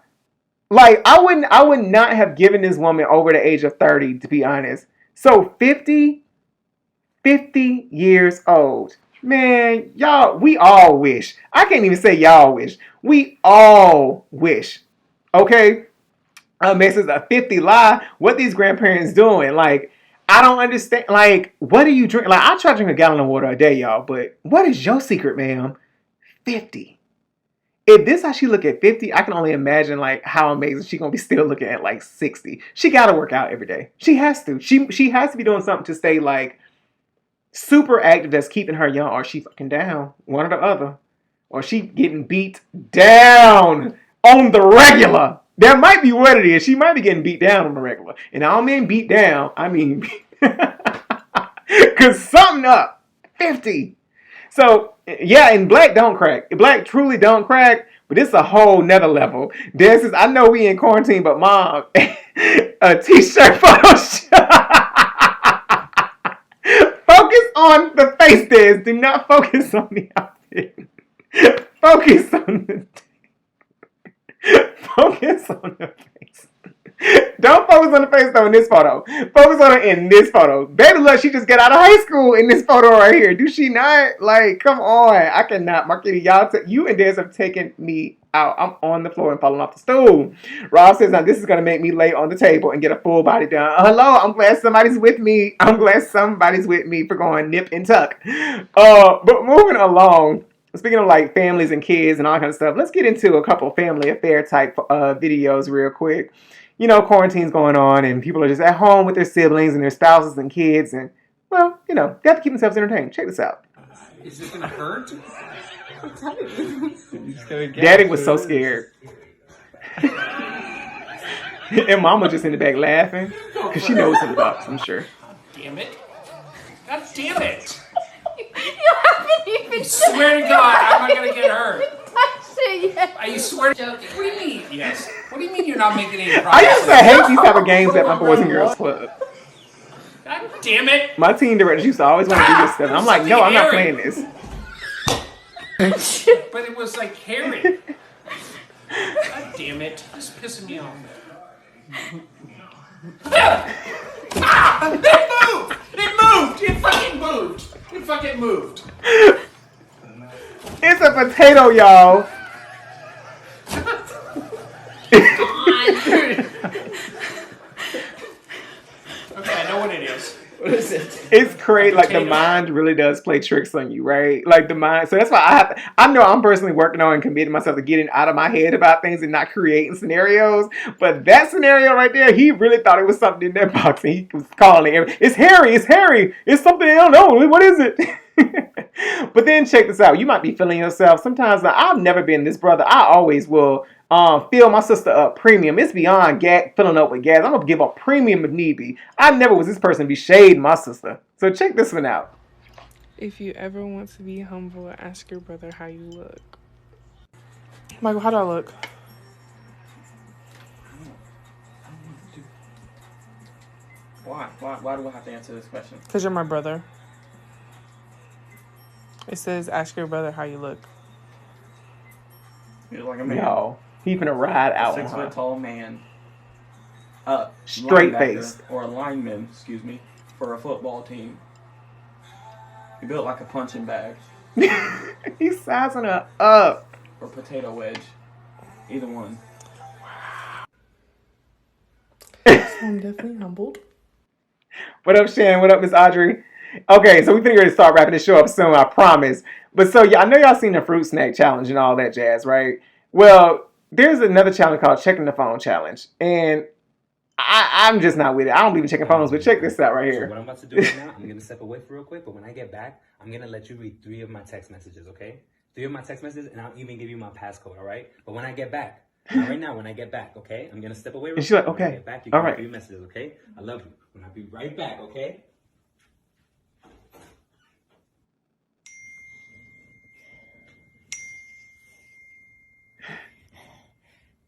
Like, I would not have given this woman over the age of 30, to be honest. So 50 years old. Man, y'all, we all wish. I can't even say y'all wish. We all wish. Okay? This is a 50 lie. What these grandparents doing? Like, I don't understand. Like, what do you drink? Like, I try to drink a gallon of water a day, y'all. But what is your secret, ma'am? 50. If this how she look at 50, I can only imagine like how amazing she gonna be still looking at like 60. She gotta work out every day. She has to. She has to be doing something to stay like super active that's keeping her young, or she fucking down. One or the other. Or she getting beat down on the regular. That might be what it is. She might be getting beat down on the regular. And I don't mean beat down. I mean cause something up. 50. So, yeah, and black don't crack. Black truly don't crack, but it's a whole nother level. This is, I know we in quarantine, but mom, a t-shirt Photoshop. Focus on the face, Des. Do not focus on the outfit. Focus on the focus on the face. Don't focus on the face though in this photo. Focus on it in this photo. Baby, look, she just got out of high school in this photo right here. Do she not? Like, come on. I cannot. Marquita, y'all, you and Des have taken me out. I'm on the floor and falling off the stool. Rob says, now this is going to make me lay on the table and get a full body done. Hello, I'm glad somebody's with me. I'm glad somebody's with me for going nip and tuck. But moving along, speaking of like families and kids and all that kind of stuff, let's get into a couple family affair type videos real quick. You know, quarantine's going on and people are just at home with their siblings and their spouses and kids and, well, you know, they have to keep themselves entertained. Check this out. Is this gonna hurt? Daddy was so scared. And Mama just in the back laughing because she knows what it's about, I'm sure. Damn it. God damn it. You haven't even I swear to God, I'm not gonna get hurt. touched it yet. I swear to God. What do you mean? Yes. What do you mean you're not making any I progress? used to hate these type of games at my Boys and Girls Club. God damn it. My teen directors used to always want to do this stuff. And I'm like, no, I'm not playing this. But it was like hairy. God damn it. This is pissing me off. Ah! It moved! It moved! It fucking moved! It fucking moved. It's a potato, y'all. Okay, I know what it is. What is it? It's crazy. Like the mind really does play tricks on you, right? Like the mind. So that's why I know I'm personally working on and committing myself to getting out of my head about things and not creating scenarios. But that scenario right there, he really thought it was something in that box. And he was calling it, it's Harry, it's Harry. It's something I don't know. What is it? But then check this out. You might be feeling yourself. Sometimes I've never been this brother. I always will fill my sister up premium. It's beyond filling up with gas. I'm going to give a premium if need be. I never was this person to be shading my sister. So check this one out. If you ever want to be humble, ask your brother how you look. Michael, how do I look? Why? Why do I have to answer this question? Because you're my brother. It says, ask your brother how you look. You look like a man. Yo, he finna ride out. 6 foot tall man. Straight Linebacker, faced. or a lineman, excuse me, for a football team. He built like a punching bag. He's sizing her up. Or potato wedge. Either one. So I'm definitely humbled. What up, Shan? What up, Miss Audrey? Okay, so we finna ready to start wrapping this show up soon, I promise. But so, yeah, I know y'all seen the fruit snack challenge and all that jazz, right? Well, there's another challenge called checking the phone challenge. And I'm just not with it. I don't believe in checking phones, but check this out right here. So what I'm about to do right now, I'm going to step away for real quick, but when I get back, I'm going to let you read 3 of my text messages, okay? 3 of my text messages, and I'll even give you my passcode, all right? But when I get back, not right now, when I get back, okay? I'm going to step away real And she's like, quick. When I okay, get back, you all give me right. 3 messages, okay? I love you. And I'll be right back, okay?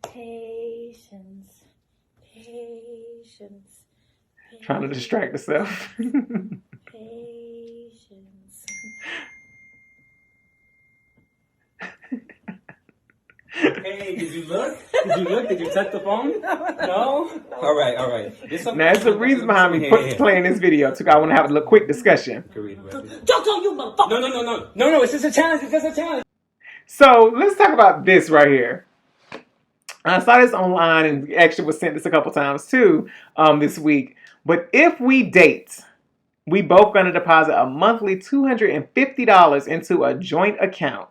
Patience, patience, Trying to distract herself. Hey, did you look? Did you look? Did you touch the phone? No? All right. Now, there's a reason behind me playing this video, too. I want to have a little quick discussion. Jojo, you motherfucker! No, it's just a challenge. So, let's talk about this right here. I saw this online and actually was sent this a couple times, too, this week. But if we date, we both going to deposit a monthly $250 into a joint account.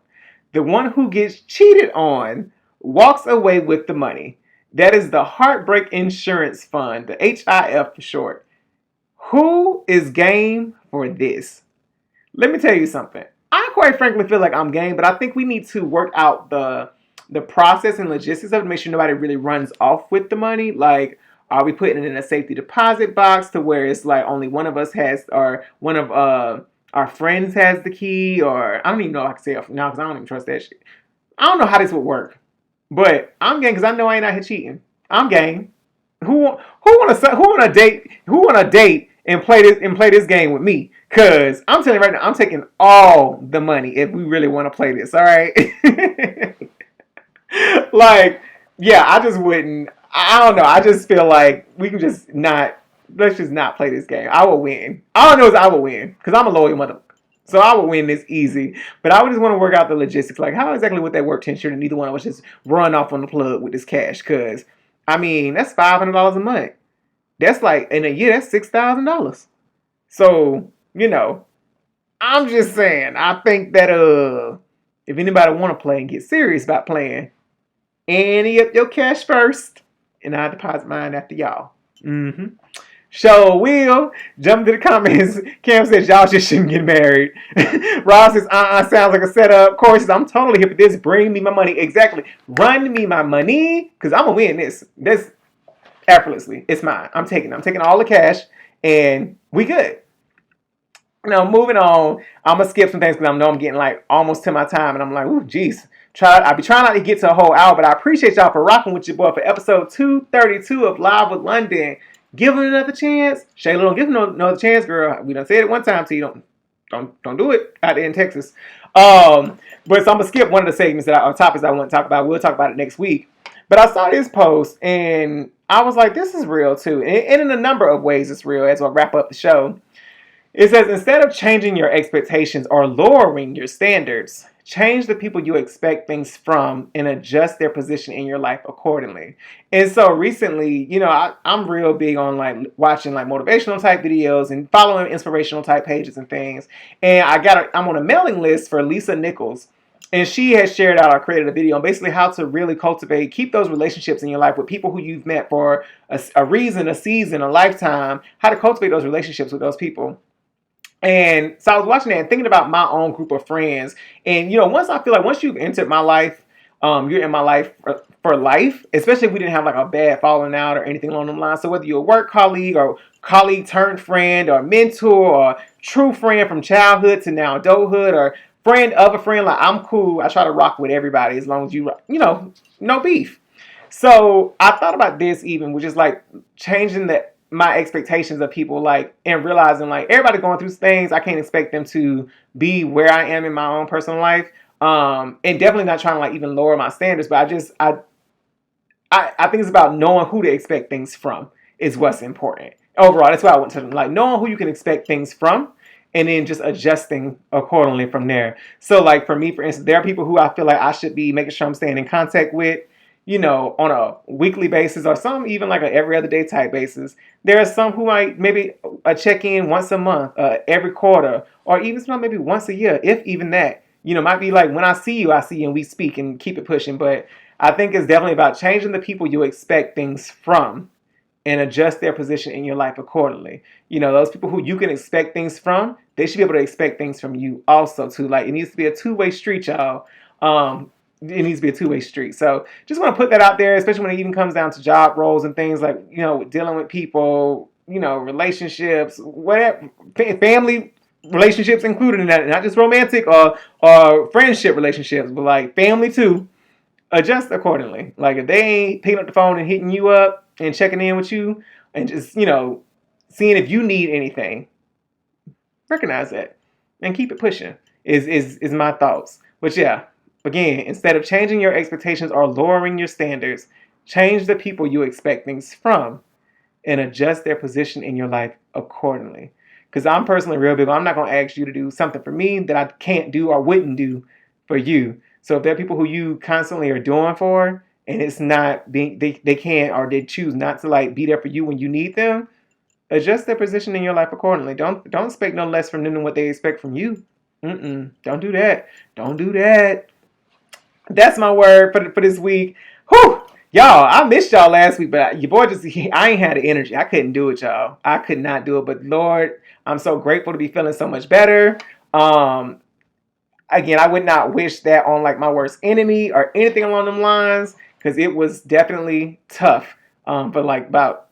The one who gets cheated on walks away with the money. That is the Heartbreak Insurance Fund, the HIF for short. Who is game for this? Let me tell you something. I quite frankly feel like I'm game, but I think we need to work out the process and logistics of it to make sure nobody really runs off with the money. Like, are we putting it in a safety deposit box to where it's like only one of us has, or one of our friends has the key, or I don't even know if I can say it now because I don't even trust that shit. I don't know how this would work, but I'm game because I know I ain't out here cheating. I'm game. Who want to date and play this game with me? Cause I'm telling you right now, I'm taking all the money if we really want to play this. All right. Like, yeah, I just wouldn't. I don't know. I just feel like we can just not. Let's just not play this game. I will win. All I know is I will win because I'm a loyal mother. So I will win this easy. But I would just want to work out the logistics. Like, how exactly would that work to ensure that neither one of us just run off on the plug with this cash? Because, I mean, that's $500 a month. That's like, in a year, that's $6,000. So, you know, I'm just saying, I think that if anybody want to play and get serious about playing, ante up your cash first, and I'll deposit mine after y'all. So Will, jump into the comments. Cam says y'all just shouldn't get married. Ross says, sounds like a setup. Corey says, I'm totally here for this. Bring me my money. Exactly. Run me my money. Because I'm going to win this. This effortlessly. It's mine. I'm taking all the cash. And we good. Now, moving on. I'm going to skip some things because I know I'm getting like almost to my time. And I'm like, ooh, geez. I be trying not to get to a whole hour. But I appreciate y'all for rocking with your boy for episode 232 of Live with London. Give him another chance. Shayla, don't give him another chance, girl. We done said it one time to you. Don't do it out there in Texas. But so I'm gonna skip one of the segments topics I want to talk about. We'll talk about it next week. But I saw this post and I was like, this is real too. And in a number of ways it's real as I wrap up the show. It says, instead of changing your expectations or lowering your standards, change the people you expect things from and adjust their position in your life accordingly. And so recently, you know, I'm real big on like watching like motivational type videos and following inspirational type pages and things. And I'm on a mailing list for Lisa Nichols. And she has shared out or created a video on basically how to really keep those relationships in your life with people who you've met for a reason, a season, a lifetime, how to cultivate those relationships with those people. And so I was watching that and thinking about my own group of friends. And, you know, once you've entered my life, you're in my life for life, especially if we didn't have like a bad falling out or anything along those lines. So whether you're a work colleague or colleague turned friend or mentor or true friend from childhood to now adulthood or friend of a friend, like I'm cool. I try to rock with everybody as long as you know, no beef. So I thought about this even, which is like changing my expectations of people, like, and realizing like everybody going through things. I can't expect them to be where I am in my own personal life. And definitely not trying to like even lower my standards, but I think it's about knowing who to expect things from is what's important. Overall, that's why I want to like knowing who you can expect things from and then just adjusting accordingly from there. So like for me, for instance, there are people who I feel like I should be making sure I'm staying in contact with, you know, on a weekly basis or some even like an every other day type basis. There are some who might maybe a check-in once a month, every quarter, or even some maybe once a year, if even that. You know, might be like when I see you and we speak and keep it pushing. But I think it's definitely about changing the people you expect things from and adjust their position in your life accordingly. You know, those people who you can expect things from, they should be able to expect things from you also too. Like it needs to be a two-way street, y'all. It needs to be a two-way street. So just want to put that out there, especially when it even comes down to job roles and things like, you know, dealing with people, you know, relationships, whatever, family relationships included in that, not just romantic or friendship relationships, but like family too. Adjust accordingly. Like if they ain't picking up the phone and hitting you up and checking in with you and just, you know, seeing if you need anything. Recognize that and keep it pushing is my thoughts. But yeah, again, instead of changing your expectations or lowering your standards, change the people you expect things from and adjust their position in your life accordingly. Because I'm personally real big. I'm not going to ask you to do something for me that I can't do or wouldn't do for you. So if there are people who you constantly are doing for and it's not being, they can't or they choose not to like be there for you when you need them, adjust their position in your life accordingly. Don't expect no less from them than what they expect from you. Don't do that. Don't do that. That's my word for this week. Whew. Y'all, I missed y'all last week, but your boy I ain't had the energy. I couldn't do it, y'all. I could not do it. But Lord, I'm so grateful to be feeling so much better. Again, I would not wish that on like my worst enemy or anything along them lines, because it was definitely tough for like about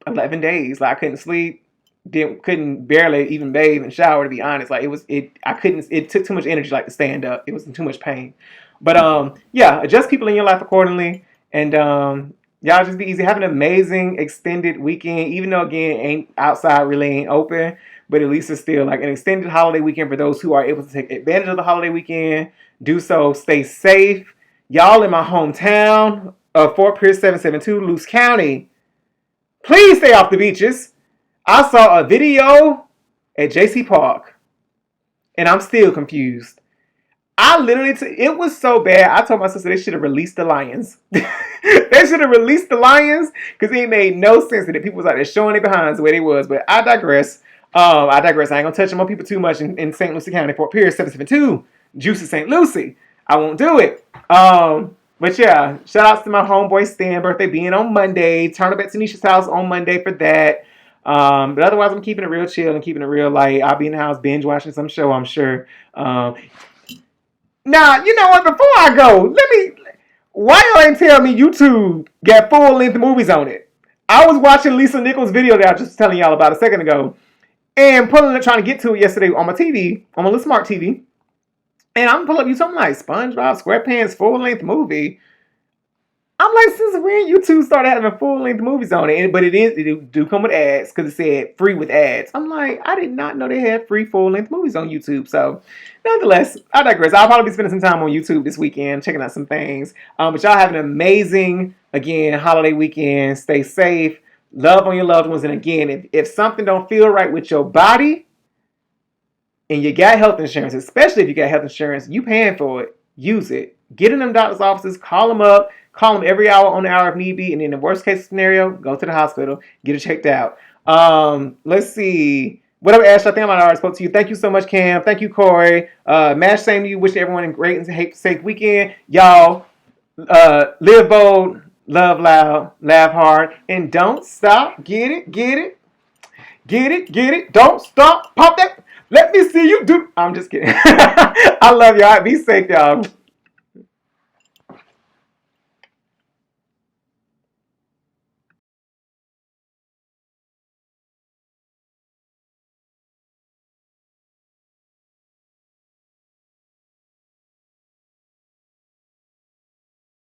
11 days. Like I couldn't sleep, couldn't barely even bathe and shower, to be honest. Like it took too much energy like to stand up. It was too much pain. But yeah, adjust people in your life accordingly. And y'all just be easy. Have an amazing extended weekend, even though again outside really ain't open, but at least it's still like an extended holiday weekend for those who are able to take advantage of the holiday weekend. Do so. Stay safe. Y'all in my hometown of Fort Pierce 772, Luce County, please stay off the beaches. I saw a video at JC Park and I'm still confused. I literally, it was so bad. I told my sister they should have released the lions. They should have released the lions because it made no sense that people was out there showing their behinds the way they was. But I digress. I ain't gonna touch on people too much in St. Lucie County, Fort Pierce 772, Juicy St. Lucie. I won't do it. But yeah, shout outs to my homeboy Stan, birthday being on Monday. Turn up at Tanisha's house on Monday for that. But otherwise, I'm keeping it real chill and keeping it real light. I'll be in the house binge watching some show, I'm sure. Now, you know what? Before I go, why y'all ain't tell me YouTube got full-length movies on it? I was watching Lisa Nichols' video that I was just telling y'all about a second ago, and trying to get to it yesterday on my TV, on my little smart TV, and I'm pulling up you something like SpongeBob SquarePants full-length movie. I'm like, since when YouTube started having full-length movies on it? But it do come with ads because it said free with ads. I'm like, I did not know they had free full-length movies on YouTube. So, nonetheless, I digress. I'll probably be spending some time on YouTube this weekend, checking out some things. But y'all have an amazing, again, holiday weekend. Stay safe. Love on your loved ones. And again, if something don't feel right with your body and you got health insurance, especially if you got health insurance, you paying for it, use it. Get in them doctor's offices, call them up. Call them every hour on the hour if need be. And in the worst case scenario, go to the hospital. Get it checked out. Let's see. Whatever, Ash, I think I might have already spoke to you. Thank you so much, Cam. Thank you, Corey. Mash, same to you. Wish everyone a great and safe weekend. Y'all, live bold, love loud, laugh hard, and don't stop. Get it, get it. Get it, get it. Don't stop. Pop that. Let me see you do. I'm just kidding. I love y'all. Be safe, y'all.